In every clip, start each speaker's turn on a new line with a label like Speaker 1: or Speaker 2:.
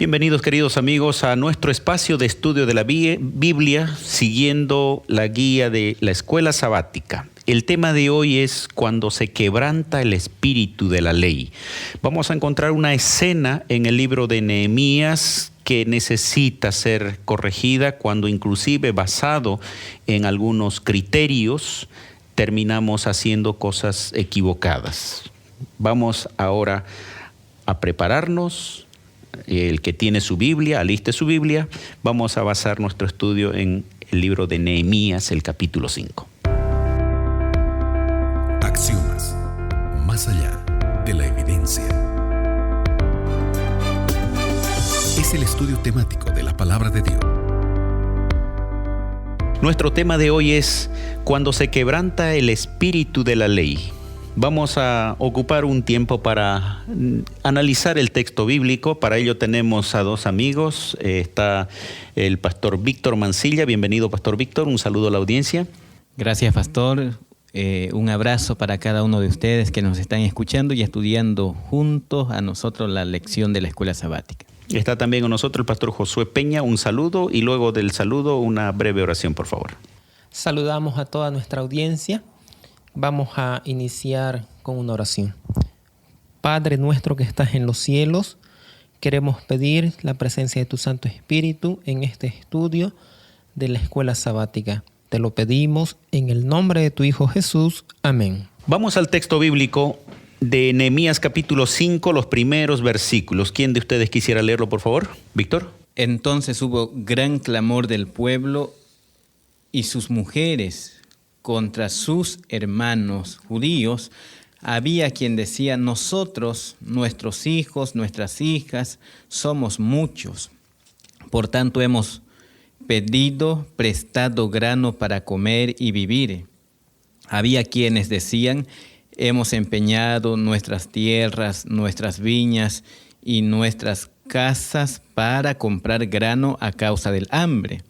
Speaker 1: Bienvenidos, queridos amigos, a nuestro espacio de estudio de la Biblia, siguiendo la guía de la Escuela Sabática. El tema de hoy es cuando se quebranta el espíritu de la ley. Vamos a encontrar una escena en el libro de Nehemías que necesita ser corregida cuando inclusive basado en algunos criterios terminamos haciendo cosas equivocadas. Vamos ahora a prepararnos. El que tiene su Biblia, aliste su Biblia. Vamos a basar nuestro estudio en el libro de Nehemías, el capítulo 5.
Speaker 2: Axiomas, más allá de la evidencia. Es el estudio temático de la palabra de Dios.
Speaker 1: Nuestro tema de hoy es cuando se quebranta el espíritu de la ley. Vamos a ocupar un tiempo para analizar el texto bíblico. Para ello tenemos a dos amigos. Está el pastor Víctor Mancilla. Bienvenido, pastor Víctor. Un saludo a la audiencia.
Speaker 3: Gracias, pastor. Un abrazo para cada uno de ustedes que nos están escuchando y estudiando juntos a nosotros la lección de la Escuela Sabática.
Speaker 1: Está también con nosotros el pastor Josué Peña. Un saludo y luego del saludo una breve oración, por favor.
Speaker 4: Saludamos a toda nuestra audiencia. Vamos a iniciar con una oración. Padre nuestro que estás en los cielos, queremos pedir la presencia de tu Santo Espíritu en este estudio de la Escuela Sabática. Te lo pedimos en el nombre de tu Hijo Jesús. Amén.
Speaker 1: Vamos al texto bíblico de Nehemías capítulo 5, los primeros versículos. ¿Quién de ustedes quisiera leerlo, por favor? Víctor.
Speaker 3: Entonces hubo gran clamor del pueblo y sus mujeres contra sus hermanos judíos. Había quien decía: nosotros, nuestros hijos, nuestras hijas, somos muchos. Por tanto hemos pedido prestado grano para comer y vivir. Había quienes decían: hemos empeñado nuestras tierras, nuestras viñas y nuestras casas para comprar grano a causa del hambre.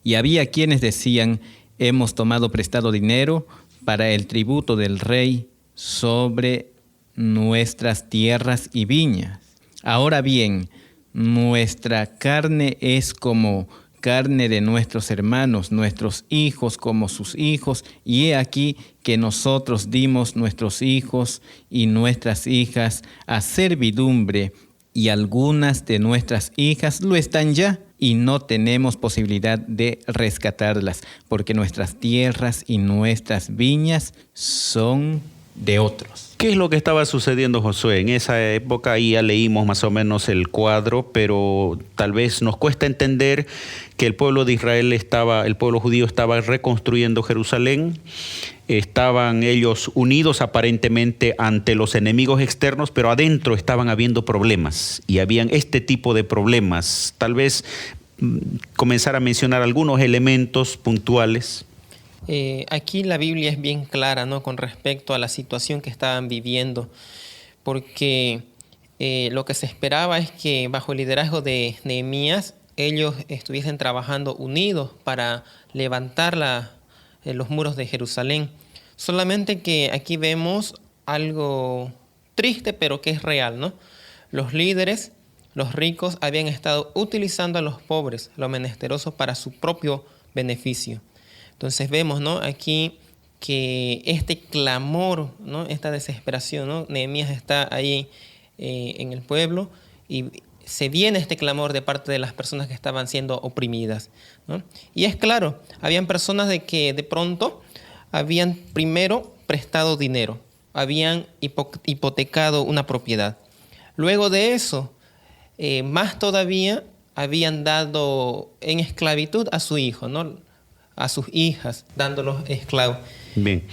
Speaker 3: Y había quienes decían: hemos tomado prestado dinero para el tributo del rey sobre nuestras tierras y viñas. Ahora bien, nuestra carne es como carne de nuestros hermanos, nuestros hijos como sus hijos, y he aquí que nosotros dimos nuestros hijos y nuestras hijas a servidumbre, y algunas de nuestras hijas lo están ya, y no tenemos posibilidad de rescatarlas, porque nuestras tierras y nuestras viñas son de otros.
Speaker 1: ¿Qué es lo que estaba sucediendo, Josué? En esa época ahí ya leímos más o menos el cuadro, pero tal vez nos cuesta entender que el pueblo de Israel el pueblo judío estaba reconstruyendo Jerusalén. Estaban ellos unidos aparentemente ante los enemigos externos, pero adentro estaban habiendo problemas y habían este tipo de problemas. Tal vez comenzar a mencionar algunos elementos puntuales.
Speaker 4: Aquí la Biblia es bien clara, ¿no?, con respecto a la situación que estaban viviendo, porque lo que se esperaba es que bajo el liderazgo de Nehemías ellos estuviesen trabajando unidos para levantar los muros de Jerusalén. Solamente que aquí vemos algo triste, pero que es real, ¿no? Los líderes, los ricos, habían estado utilizando a los pobres, los menesterosos, para su propio beneficio. Entonces vemos, ¿no?, aquí que este clamor, ¿no?, esta desesperación, ¿no?, Nehemías está ahí en el pueblo y se viene este clamor de parte de las personas que estaban siendo oprimidas, ¿no? Y es claro, habían personas de que de pronto habían primero prestado dinero, habían hipotecado una propiedad. Luego de eso, más todavía, habían dado en esclavitud a su hijo, ¿no?, a sus hijas, dándolos esclavos.
Speaker 1: Bien,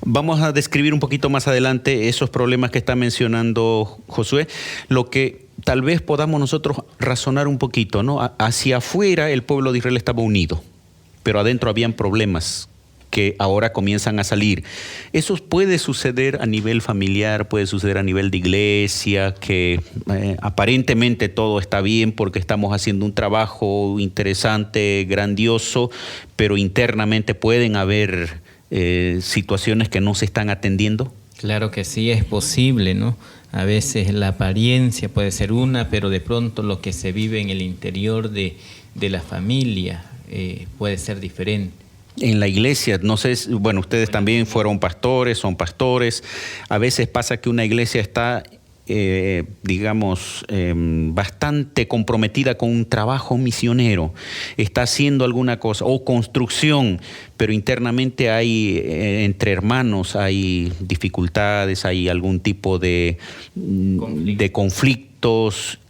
Speaker 1: vamos a describir un poquito más adelante esos problemas que está mencionando Josué. Lo que tal vez podamos nosotros razonar un poquito, ¿no? Hacia afuera el pueblo de Israel estaba unido, pero adentro habían problemas que ahora comienzan a salir. Eso puede suceder a nivel familiar, puede suceder a nivel de iglesia, que aparentemente todo está bien porque estamos haciendo un trabajo interesante, grandioso, pero internamente pueden haber situaciones que no se están atendiendo.
Speaker 3: Claro que sí, es posible, ¿no? A veces la apariencia puede ser una, pero de pronto lo que se vive en el interior de la familia puede ser diferente.
Speaker 1: En la iglesia, no sé, bueno, ustedes también fueron pastores, son pastores. A veces pasa que una iglesia está, bastante comprometida con un trabajo misionero, está haciendo alguna cosa, o construcción, pero internamente hay, entre hermanos, hay dificultades, hay algún tipo de conflictos,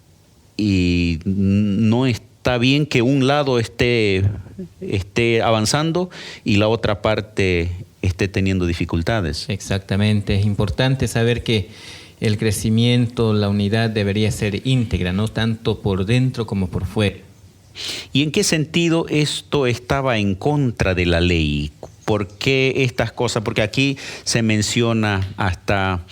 Speaker 1: y no está bien que un lado esté avanzando y la otra parte esté teniendo dificultades.
Speaker 3: Exactamente, es importante saber que el crecimiento, la unidad debería ser íntegra, no tanto por dentro como por fuera.
Speaker 1: ¿Y en qué sentido esto estaba en contra de la ley? ¿Por qué estas cosas? Porque aquí se menciona hasta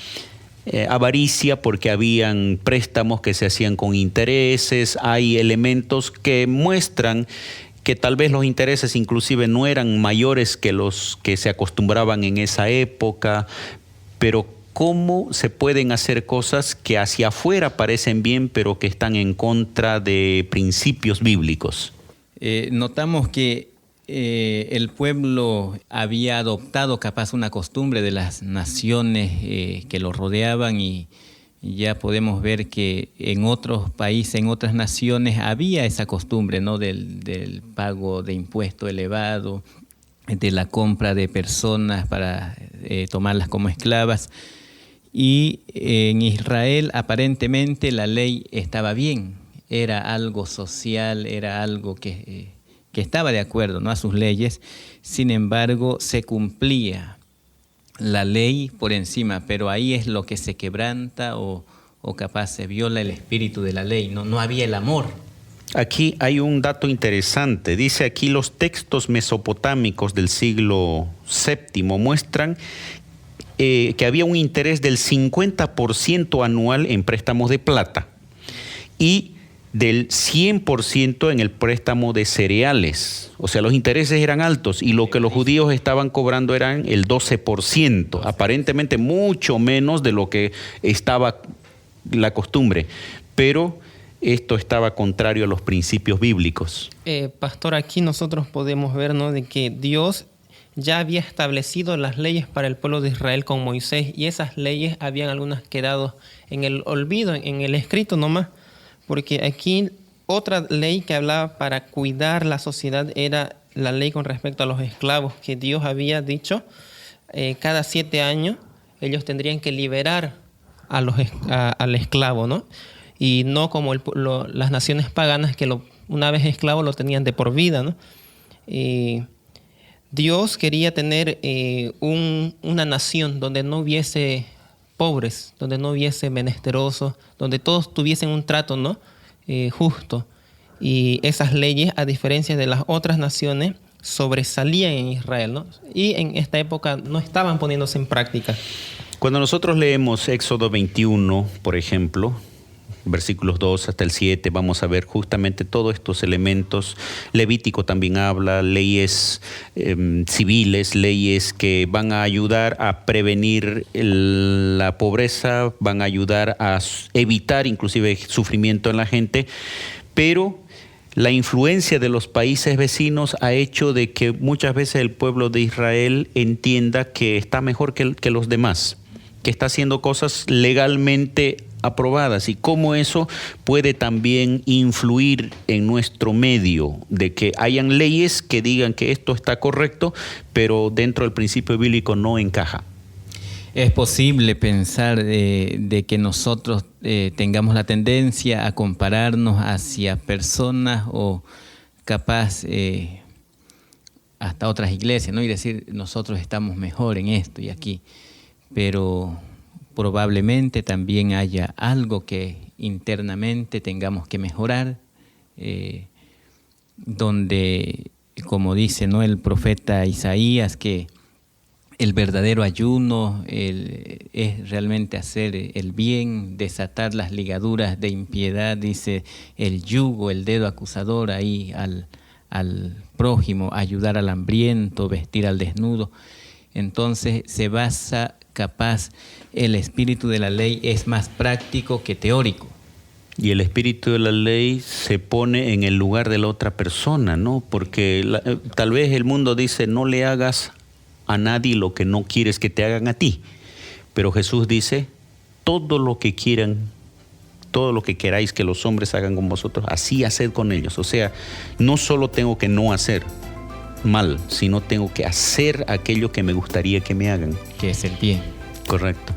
Speaker 1: avaricia, porque habían préstamos que se hacían con intereses, hay elementos que muestran que tal vez los intereses inclusive no eran mayores que los que se acostumbraban en esa época, pero ¿cómo se pueden hacer cosas que hacia afuera parecen bien, pero que están en contra de principios bíblicos?
Speaker 3: Notamos que el pueblo había adoptado capaz una costumbre de las naciones que lo rodeaban, y ya podemos ver que en otros países, en otras naciones, había esa costumbre, ¿no? del pago de impuesto elevado, de la compra de personas para tomarlas como esclavas. Y en Israel aparentemente la ley estaba bien, era algo social, era algo que estaba de acuerdo, ¿no?, a sus leyes. Sin embargo, se cumplía la ley por encima, pero ahí es lo que se quebranta o capaz se viola el espíritu de la ley, no había el amor.
Speaker 1: Aquí hay un dato interesante. Dice aquí: los textos mesopotámicos del siglo VII muestran que había un interés del 50% anual en préstamos de plata y del 100% en el préstamo de cereales. O sea, los intereses eran altos y lo que los judíos estaban cobrando eran el 12%, aparentemente mucho menos de lo que estaba la costumbre, pero esto estaba contrario a los principios bíblicos.
Speaker 4: Pastor, aquí nosotros podemos ver, ¿no?, de que Dios ya había establecido las leyes para el pueblo de Israel con Moisés, y esas leyes habían algunas quedado en el olvido, en el escrito nomás, porque aquí otra ley que hablaba para cuidar la sociedad era la ley con respecto a los esclavos, que Dios había dicho cada 7 años ellos tendrían que liberar al esclavo, ¿no? Y no como las naciones paganas que una vez esclavo lo tenían de por vida, ¿no? Dios quería tener una nación donde no hubiese pobres, donde no hubiese menesterosos, donde todos tuviesen un trato, ¿no?, justo. Y esas leyes, a diferencia de las otras naciones, sobresalían en Israel, ¿no? Y en esta época no estaban poniéndose en práctica.
Speaker 1: Cuando nosotros leemos Éxodo 21, por ejemplo, versículos 2 hasta el 7, vamos a ver justamente todos estos elementos. Levítico también habla, leyes civiles, leyes que van a ayudar a prevenir la pobreza, van a ayudar a evitar inclusive sufrimiento en la gente, pero la influencia de los países vecinos ha hecho de que muchas veces el pueblo de Israel entienda que está mejor que los demás, que está haciendo cosas legalmente aprobadas, y cómo eso puede también influir en nuestro medio, de que hayan leyes que digan que esto está correcto, pero dentro del principio bíblico no encaja.
Speaker 3: Es posible pensar de que nosotros tengamos la tendencia a compararnos hacia personas o capaz hasta otras iglesias, ¿no?, y decir nosotros estamos mejor en esto y aquí, pero probablemente también haya algo que internamente tengamos que mejorar, donde, como dice, ¿no?, el profeta Isaías, que el verdadero ayuno es realmente hacer el bien, desatar las ligaduras de impiedad, dice, el yugo, el dedo acusador ahí al prójimo, ayudar al hambriento, vestir al desnudo. Entonces se basa capaz el espíritu de la ley es más práctico que teórico.
Speaker 1: Y el espíritu de la ley se pone en el lugar de la otra persona, ¿no? Porque tal vez el mundo dice, no le hagas a nadie lo que no quieres que te hagan a ti. Pero Jesús dice, todo lo que quieran, todo lo que queráis que los hombres hagan con vosotros, así haced con ellos. O sea, no solo tengo que no hacer mal, sino tengo que hacer aquello que me gustaría que me hagan.
Speaker 3: Que es el bien.
Speaker 1: Correcto.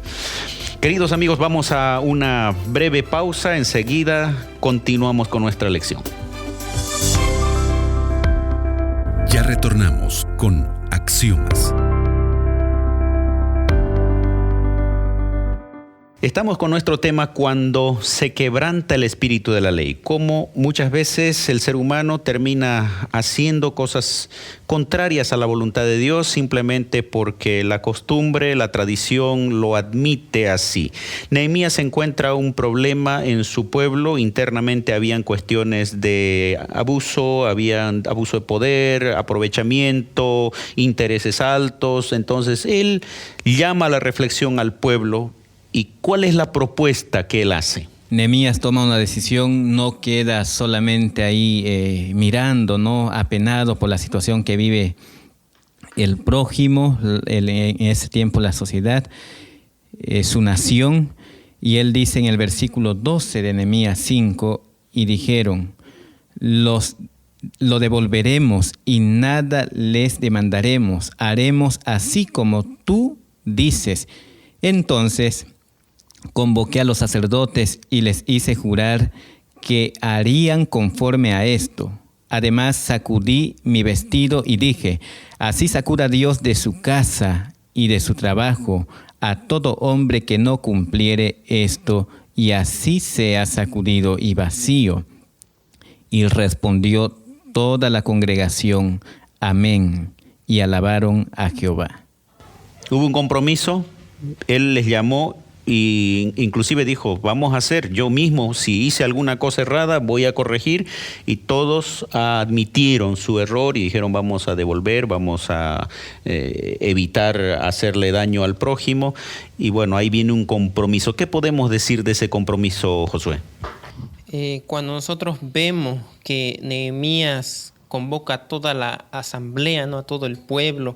Speaker 1: Queridos amigos, vamos a una breve pausa. Enseguida continuamos con nuestra lección.
Speaker 2: Ya retornamos con Axiomas.
Speaker 1: Estamos con nuestro tema cuando se quebranta el espíritu de la ley. Cómo muchas veces el ser humano termina haciendo cosas contrarias a la voluntad de Dios simplemente porque la costumbre, la tradición lo admite así. Nehemías encuentra un problema en su pueblo. Internamente habían cuestiones de abuso, habían abuso de poder, aprovechamiento, intereses altos. Entonces él llama a la reflexión al pueblo. ¿Y cuál es la propuesta que él hace?
Speaker 3: Nehemías toma una decisión, no queda solamente ahí mirando, ¿no? Apenado por la situación que vive el prójimo, en ese tiempo la sociedad, su nación. Y él dice en el versículo 12 de Nehemías 5, y dijeron, lo devolveremos y nada les demandaremos, haremos así como tú dices. Entonces convoqué a los sacerdotes y les hice jurar que harían conforme a esto. Además sacudí mi vestido y dije, así sacuda Dios de su casa y de su trabajo a todo hombre que no cumpliere esto, y así sea sacudido y vacío. Y respondió toda la congregación, amén, y alabaron a Jehová.
Speaker 1: Hubo un compromiso, él les llamó y inclusive dijo, vamos a hacer, yo mismo si hice alguna cosa errada voy a corregir, y todos admitieron su error y dijeron vamos a devolver, vamos a evitar hacerle daño al prójimo. Y bueno, ahí viene un compromiso. ¿Qué podemos decir de ese compromiso, Josué?
Speaker 4: Cuando nosotros vemos que Nehemías convoca a toda la asamblea, ¿no? A todo el pueblo,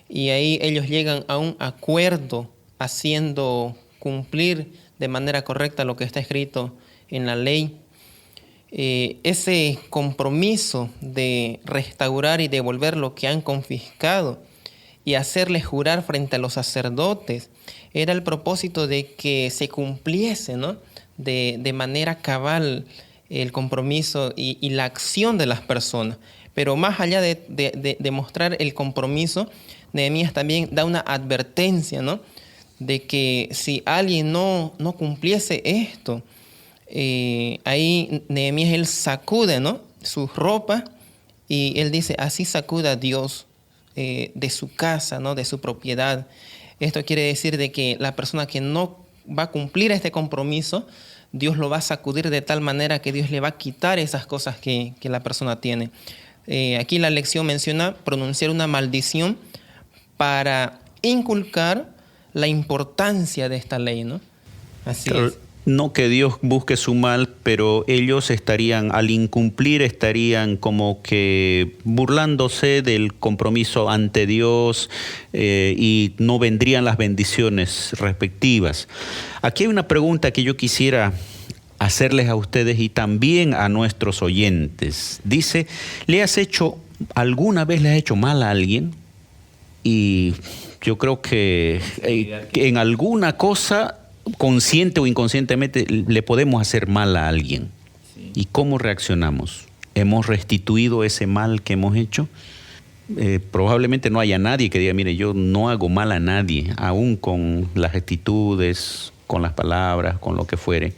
Speaker 4: y ahí ellos llegan a un acuerdo haciendo cumplir de manera correcta lo que está escrito en la ley. Ese compromiso de restaurar y devolver lo que han confiscado y hacerles jurar frente a los sacerdotes era el propósito de que se cumpliese, ¿no? de manera cabal el compromiso y la acción de las personas. Pero más allá de mostrar el compromiso, Nehemías también da una advertencia, ¿no? De que si alguien no cumpliese esto, ahí Nehemías él sacude, ¿no? Su ropa, y él dice, así sacuda Dios de su casa, ¿no? De su propiedad. Esto quiere decir de que la persona que no va a cumplir este compromiso, Dios lo va a sacudir de tal manera que Dios le va a quitar esas cosas que la persona tiene. Aquí la lección menciona pronunciar una maldición para inculcar la importancia de esta ley, ¿no? Así es.
Speaker 1: No que Dios busque su mal, pero ellos al incumplir, estarían como que burlándose del compromiso ante Dios, y no vendrían las bendiciones respectivas. Aquí hay una pregunta que yo quisiera hacerles a ustedes y también a nuestros oyentes. Dice, ¿alguna vez le has hecho mal a alguien? Y yo creo que en alguna cosa, consciente o inconscientemente, le podemos hacer mal a alguien. Sí. ¿Y cómo reaccionamos? ¿Hemos restituido ese mal que hemos hecho? Probablemente no haya nadie que diga, mire, yo no hago mal a nadie, aún con las actitudes, con las palabras, con lo que fuere.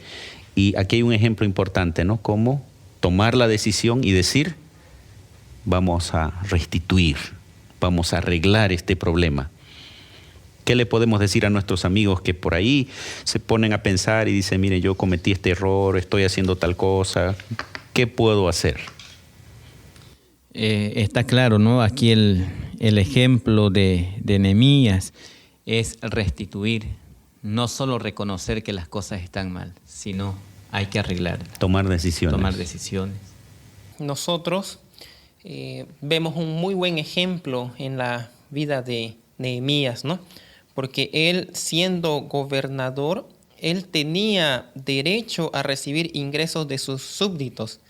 Speaker 1: Y aquí hay un ejemplo importante, ¿no? Cómo tomar la decisión y decir, vamos a restituir, vamos a arreglar este problema. ¿Qué le podemos decir a nuestros amigos que por ahí se ponen a pensar y dicen, mire, yo cometí este error, estoy haciendo tal cosa, ¿qué puedo hacer?
Speaker 3: Está claro, ¿no? Aquí el ejemplo de Nehemías, es restituir, no solo reconocer que las cosas están mal, sino hay que arreglar,
Speaker 1: Tomar decisiones.
Speaker 3: tomar decisiones.
Speaker 4: Nosotros vemos un muy buen ejemplo en la vida de Nehemías, ¿no? Porque él, siendo gobernador, él tenía derecho a recibir ingresos de sus súbditos,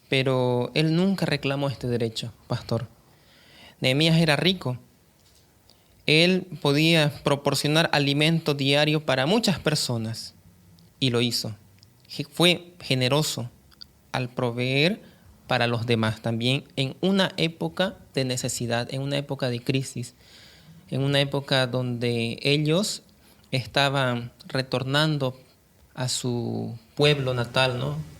Speaker 4: pero él nunca reclamó este derecho, pastor. Nehemías era rico. Él podía proporcionar alimento diario para muchas personas y lo hizo. Fue generoso al proveer para los demás también en una época de necesidad, en una época de crisis, en una época donde ellos estaban retornando a su pueblo natal, ¿no?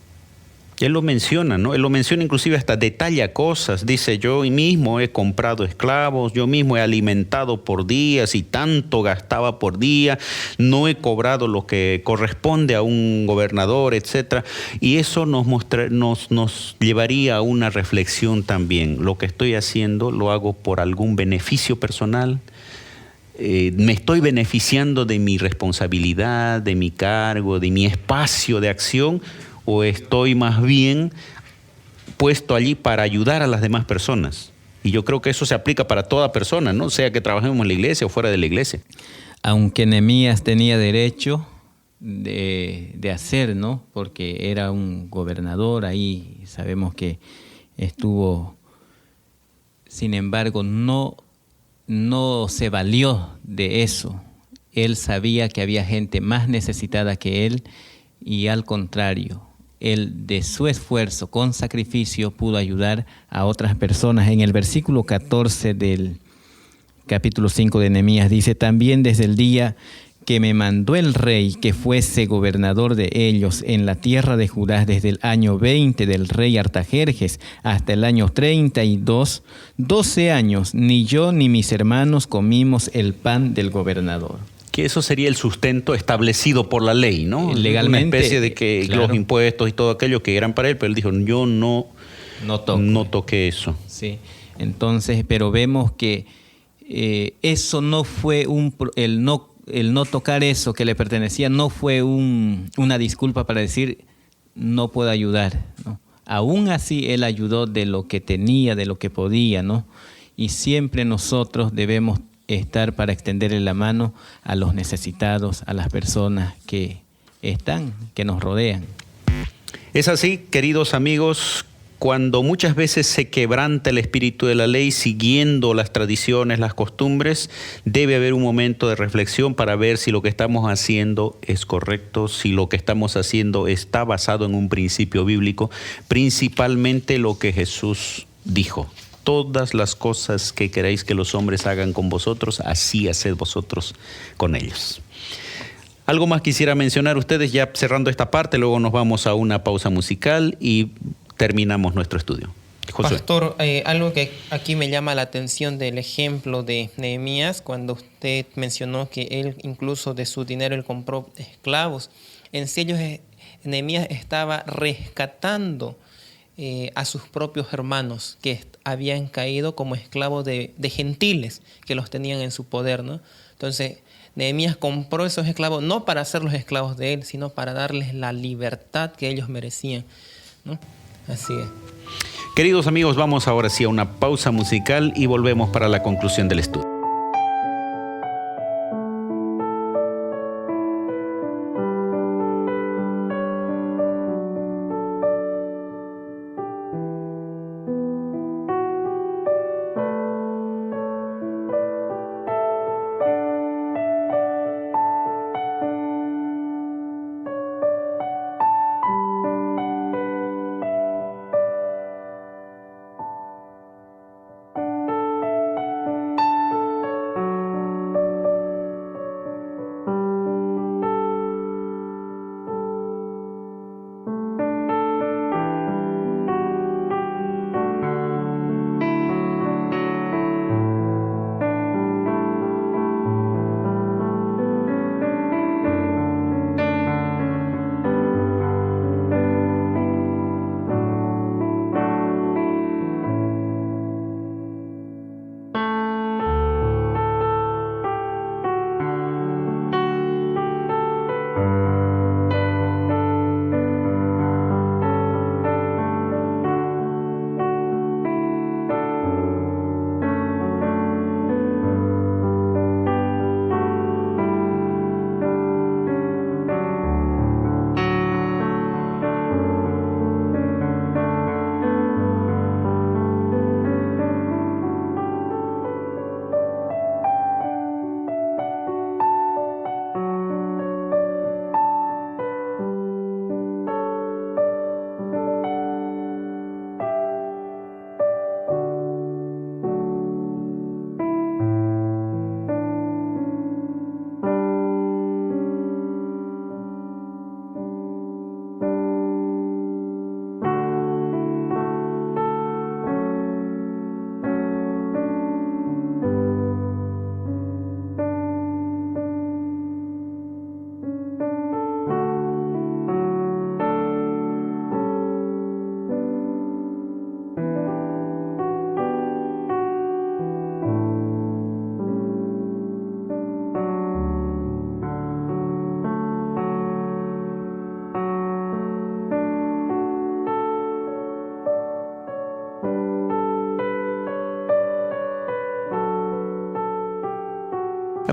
Speaker 1: Él lo menciona, ¿no? Él lo menciona, inclusive hasta detalla cosas. Dice, yo mismo he comprado esclavos, yo mismo he alimentado por días y tanto gastaba por día, no he cobrado lo que corresponde a un gobernador, etcétera. Y eso nos llevaría a una reflexión también. Lo que estoy haciendo, ¿lo hago por algún beneficio personal? ¿Me estoy beneficiando de mi responsabilidad, de mi cargo, de mi espacio de acción? ¿O estoy más bien puesto allí para ayudar a las demás personas? Y yo creo que eso se aplica para toda persona, ¿no? Sea que trabajemos en la iglesia o fuera de la iglesia.
Speaker 3: Aunque Nehemías tenía derecho de hacer, ¿no? Porque era un gobernador ahí, sabemos que estuvo, sin embargo, no se valió de eso. Él sabía que había gente más necesitada que él y al contrario, él de su esfuerzo con sacrificio pudo ayudar a otras personas. En el versículo 14 del capítulo 5 de Nehemías dice, también desde el día que me mandó el rey que fuese gobernador de ellos en la tierra de Judá, desde el año 20 del rey Artajerjes hasta el año 32, 12 años, ni yo ni mis hermanos comimos el pan del gobernador.
Speaker 1: Que eso sería el sustento establecido por la ley, ¿no?
Speaker 3: Legalmente.
Speaker 1: Una especie de que
Speaker 3: Claro.
Speaker 1: los impuestos y todo aquello que eran para él, pero él dijo, yo no toqué eso.
Speaker 3: Sí, entonces, pero vemos que eso no fue el no tocar eso que le pertenecía, no fue una disculpa para decir no puedo ayudar, ¿no? Aún así él ayudó de lo que tenía, de lo que podía, ¿no? Y siempre nosotros debemos estar para extenderle la mano a los necesitados, a las personas que nos rodean.
Speaker 1: Es así, queridos amigos, cuando muchas veces se quebranta el espíritu de la ley siguiendo las tradiciones, las costumbres, debe haber un momento de reflexión para ver si lo que estamos haciendo es correcto, si lo que estamos haciendo está basado en un principio bíblico, principalmente lo que Jesús dijo. Todas las cosas que queráis que los hombres hagan con vosotros, así haced vosotros con ellos. Algo más quisiera mencionar ustedes ya cerrando esta parte, luego nos vamos a una pausa musical y terminamos nuestro estudio. Josué.
Speaker 4: Pastor, algo que aquí me llama la atención del ejemplo de Nehemías, cuando usted mencionó que él incluso de su dinero él compró esclavos. En sí, Nehemías estaba rescatando a sus propios hermanos que habían caído como esclavos de gentiles que los tenían en su poder, ¿no? Entonces, Nehemías compró esos esclavos no para hacerlos esclavos de él, sino para darles la libertad que ellos merecían, ¿no? Así es.
Speaker 1: Queridos amigos, vamos ahora sí a una pausa musical y volvemos para la conclusión del estudio.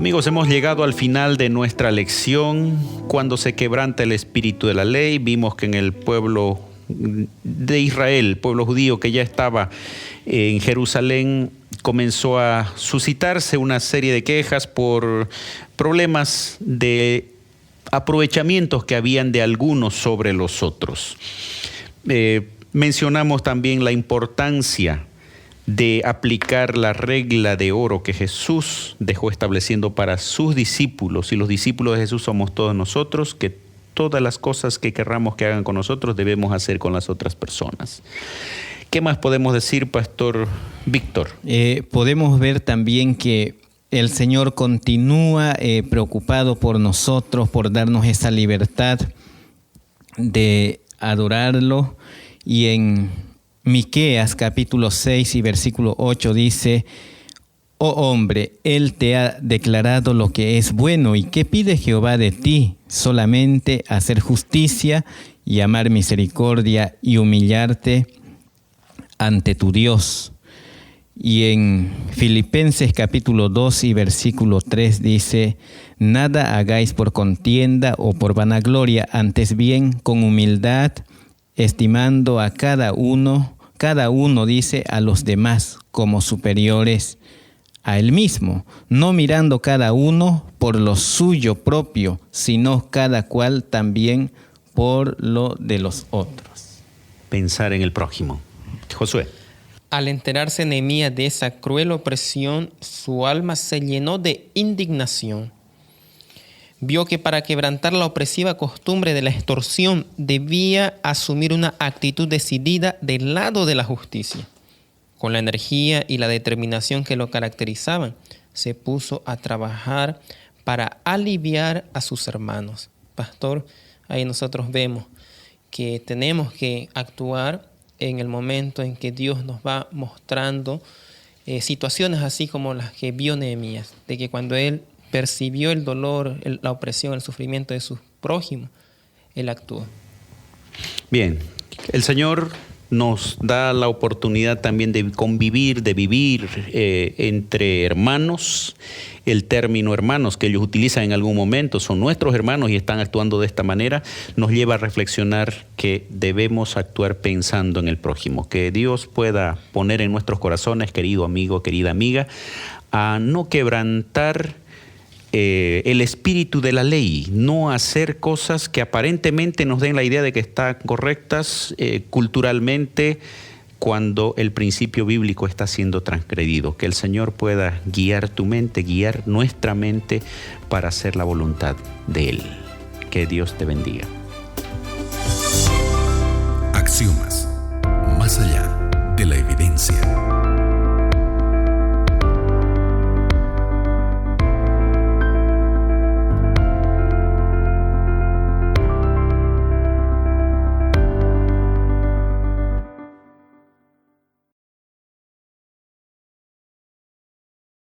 Speaker 1: Amigos, hemos llegado al final de nuestra lección. Cuando se quebranta el espíritu de la ley, vimos que en el pueblo de Israel, el pueblo judío que ya estaba en Jerusalén, comenzó a suscitarse una serie de quejas por problemas de aprovechamientos que habían de algunos sobre los otros. Mencionamos también la importancia de aplicar la regla de oro que Jesús dejó estableciendo para sus discípulos, y los discípulos de Jesús somos todos nosotros, que todas las cosas que querramos que hagan con nosotros debemos hacer con las otras personas. ¿Qué más podemos decir, Pastor Víctor?
Speaker 3: Podemos ver también que el Señor continúa preocupado por nosotros, por darnos esa libertad de adorarlo, y en Miqueas capítulo 6 y versículo 8 dice: Oh hombre, Él te ha declarado lo que es bueno, ¿y qué pide Jehová de ti? Solamente hacer justicia y amar misericordia y humillarte ante tu Dios. Y en Filipenses capítulo 2 y versículo 3 dice: Nada hagáis por contienda o por vanagloria, antes bien con humildad, estimando a cada uno dice a los demás como superiores a él mismo, no mirando cada uno por lo suyo propio, sino cada cual también por lo de los otros.
Speaker 1: Pensar en el prójimo. Josué.
Speaker 4: Al enterarse Nehemías de esa cruel opresión, su alma se llenó de indignación. Vio que para quebrantar la opresiva costumbre de la extorsión debía asumir una actitud decidida del lado de la justicia. Con la energía y la determinación que lo caracterizaban, se puso a trabajar para aliviar a sus hermanos. Pastor, ahí nosotros vemos que tenemos que actuar en el momento en que Dios nos va mostrando situaciones así como las que vio Nehemías, de que cuando él percibió el dolor, la opresión, el sufrimiento de sus prójimos, él actuó.
Speaker 1: Bien, el Señor nos da la oportunidad también de convivir, de vivir entre hermanos. El término hermanos que ellos utilizan en algún momento son nuestros hermanos y están actuando de esta manera, nos lleva a reflexionar que debemos actuar pensando en el prójimo. Que Dios pueda poner en nuestros corazones, querido amigo, querida amiga, a no quebrantar el espíritu de la ley, no hacer cosas que aparentemente nos den la idea de que están correctas culturalmente, cuando el principio bíblico está siendo transgredido. Que el Señor pueda guiar tu mente, guiar nuestra mente para hacer la voluntad de Él. Que Dios te bendiga.
Speaker 2: Axiomas, más allá de la evidencia.